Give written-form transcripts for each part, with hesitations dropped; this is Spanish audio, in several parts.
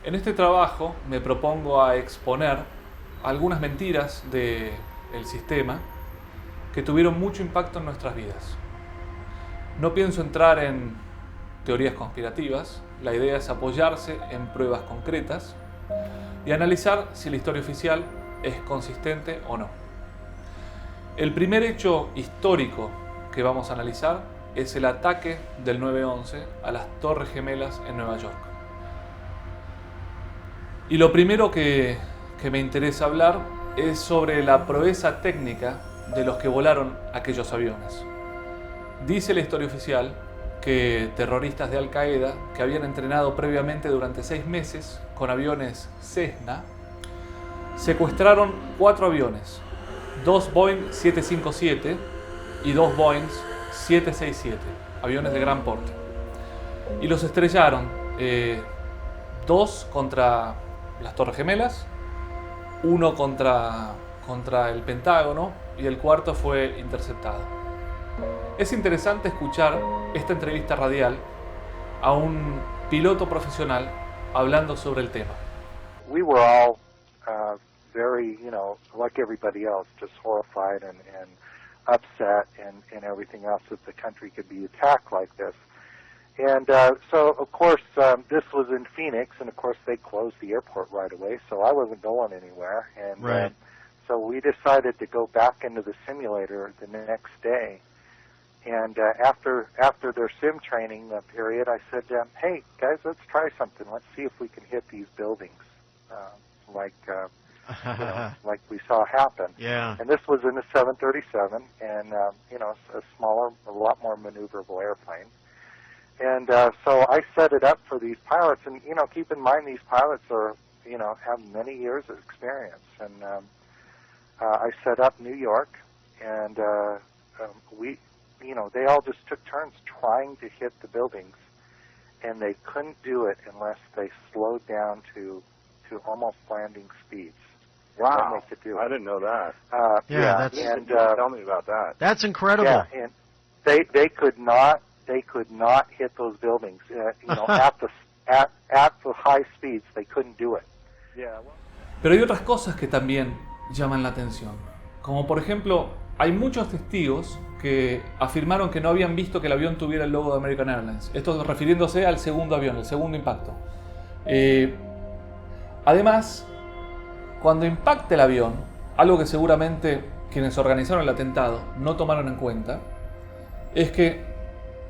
En este trabajo me propongo a exponer algunas mentiras del sistema que tuvieron mucho impacto en nuestras vidas. No pienso entrar en teorías conspirativas, la idea es apoyarse en pruebas concretas y analizar si la historia oficial es consistente o no. El primer hecho histórico que vamos a analizar es el ataque del 9/11 a las Torres Gemelas en Nueva York. Y lo primero que me interesa hablar es sobre la proeza técnica de los que volaron aquellos aviones. Dice la historia oficial que terroristas de Al Qaeda, que habían entrenado previamente durante 6 meses con aviones Cessna, secuestraron 4 aviones, 2 Boeing 757 y 2 Boeing 767, aviones de gran porte. Y los estrellaron, 2 contra las Torres Gemelas, 1 contra el Pentágono y el cuarto fue interceptado. Es interesante escuchar esta entrevista radial a un piloto profesional hablando sobre el tema. We were all very, like everybody else, just horrified and upset and everything else that the country could be attacked like this. And so, of course, this was in Phoenix, and of course they closed the airport right away, so I wasn't going anywhere. And right. So we decided to go back into the simulator the next day. And after their sim training period, I said, hey, guys, let's try something. Let's see if we can hit these buildings like we saw happen. Yeah. And this was in a 737, and, a smaller, a lot more maneuverable airplane. And so I set it up for these pilots, and, keep in mind these pilots are, have many years of experience. And I set up New York, and they all just took turns trying to hit the buildings, and they couldn't do it unless they slowed down to almost landing speeds. Wow, then they could do it. I didn't know that. That's and Tell me about that. that's incredible. yeah, and they could not hit those buildings. At the high speeds, they couldn't do it. Yeah. Well, Pero hay otras cosas que también llaman la atención. Como por ejemplo, hay muchos testigos que afirmaron que no habían visto que el avión tuviera el logo de American Airlines. Esto refiriéndose al segundo avión, el segundo impacto. Además, cuando impacta el avión, algo que seguramente quienes organizaron el atentado no tomaron en cuenta, es que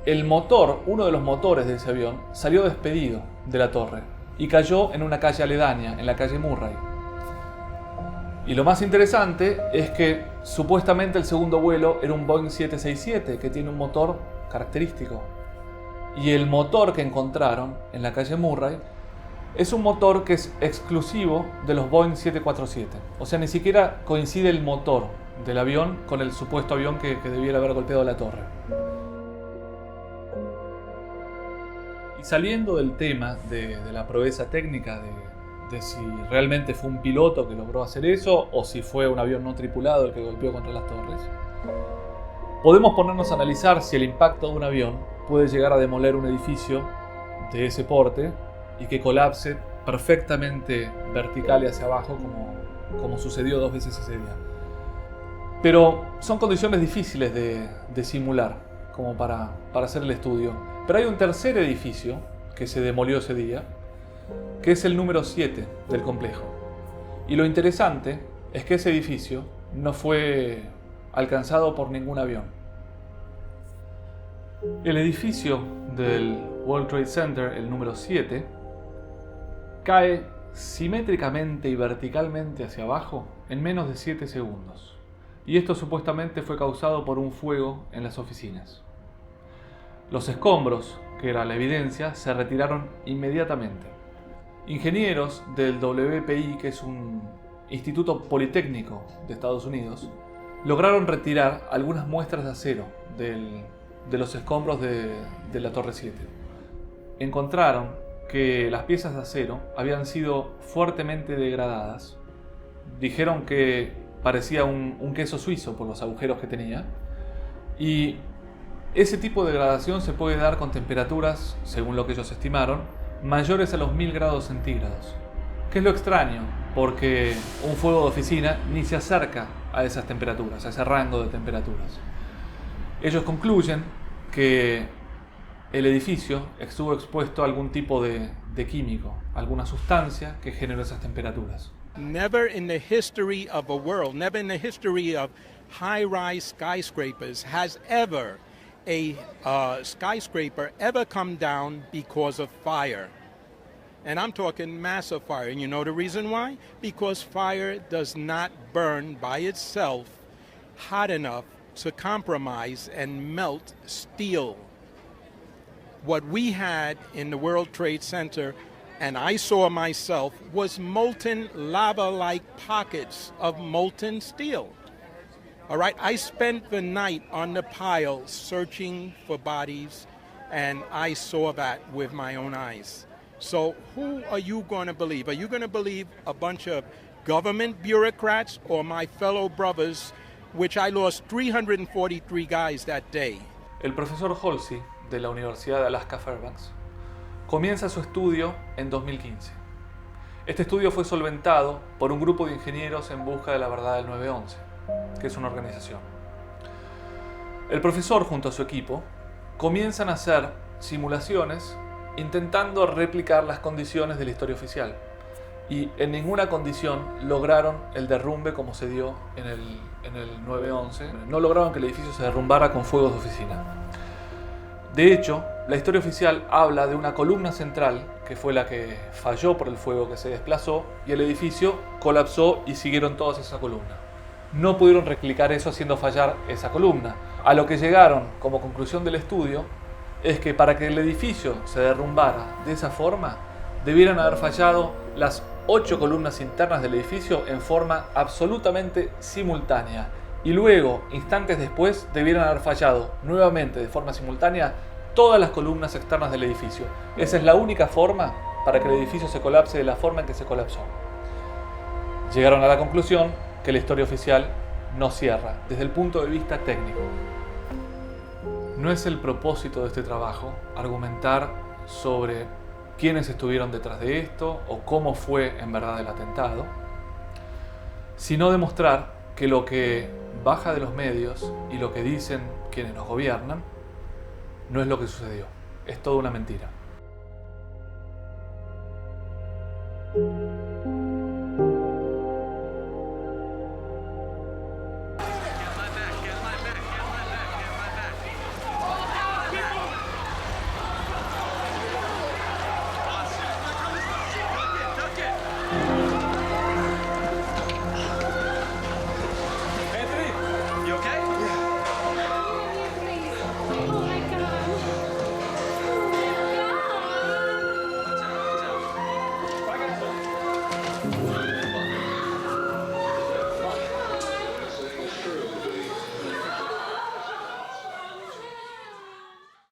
el motor, uno de los motores de ese avión, salió despedido de la torre y cayó en una calle aledaña, en la calle Murray. Y lo más interesante es que supuestamente el segundo vuelo era un Boeing 767 que tiene un motor característico. Y el motor que encontraron en la calle Murray es un motor que es exclusivo de los Boeing 747. O sea, ni siquiera coincide el motor del avión con el supuesto avión que debiera haber golpeado la torre. Y saliendo del tema de la proeza técnica de si realmente fue un piloto que logró hacer eso o si fue un avión no tripulado el que golpeó contra las torres, podemos ponernos a analizar si el impacto de un avión puede llegar a demoler un edificio de ese porte y que colapse perfectamente vertical y hacia abajo como sucedió 2 veces ese día. Pero son condiciones difíciles de simular como para hacer el estudio. Pero hay un tercer edificio que se demolió ese día, que es el número 7 del complejo. Y lo interesante es que ese edificio no fue alcanzado por ningún avión. El edificio del World Trade Center, el número 7, cae simétricamente y verticalmente hacia abajo en menos de 7 segundos. Y esto supuestamente fue causado por un fuego en las oficinas. Los escombros, que era la evidencia, se retiraron inmediatamente. Ingenieros del WPI, que es un instituto politécnico de Estados Unidos, lograron retirar algunas muestras de acero de los escombros de la Torre 7. Encontraron que las piezas de acero habían sido fuertemente degradadas. Dijeron que parecía un queso suizo por los agujeros que tenía. Y ese tipo de degradación se puede dar con temperaturas, según lo que ellos estimaron, mayores a los 1000 grados centígrados. ¿Qué es lo extraño? Porque un fuego de oficina ni se acerca a esas temperaturas, a ese rango de temperaturas. Ellos concluyen que el edificio estuvo expuesto a algún tipo de químico, alguna sustancia que generó esas temperaturas. Never in the history of a world, never in the history of high-rise skyscrapers has ever a skyscraper ever come down because of fire. And I'm talking massive fire. And you know the reason why? Because fire does not burn by itself hot enough to compromise and melt steel. What we had in the World Trade Center, and I saw myself, was molten lava-like pockets of molten steel. All right, I spent the night on the pile searching for bodies, and I saw that with my own eyes. So who are you going to believe? Are you going to believe a bunch of government bureaucrats or my fellow brothers, which I lost 343 guys that day? El profesor Halsey, de la Universidad de Alaska Fairbanks, comienza su estudio en 2015. Este estudio fue solventado por un grupo de ingenieros en busca de la verdad del 9/11, que es una organización. El profesor, junto a su equipo, comienzan a hacer simulaciones intentando replicar las condiciones de la historia oficial, y en ninguna condición lograron el derrumbe como se dio en el 9/11. No lograron que el edificio se derrumbara con fuegos de oficina. De hecho, la historia oficial habla de una columna central que fue la que falló por el fuego que se desplazó, y el edificio colapsó y siguieron todos esa columna. No pudieron replicar eso haciendo fallar esa columna. A lo que llegaron como conclusión del estudio es que para que el edificio se derrumbara de esa forma, debieran haber fallado las 8 columnas internas del edificio en forma absolutamente simultánea, y luego, instantes después, debieran haber fallado nuevamente de forma simultánea todas las columnas externas del edificio. Esa es la única forma para que el edificio se colapse de la forma en que se colapsó. Llegaron a la conclusión que la historia oficial no cierra desde el punto de vista técnico. No es el propósito de este trabajo argumentar sobre quiénes estuvieron detrás de esto o cómo fue en verdad el atentado, sino demostrar que lo que baja de los medios y lo que dicen quienes nos gobiernan no es lo que sucedió, es toda una mentira.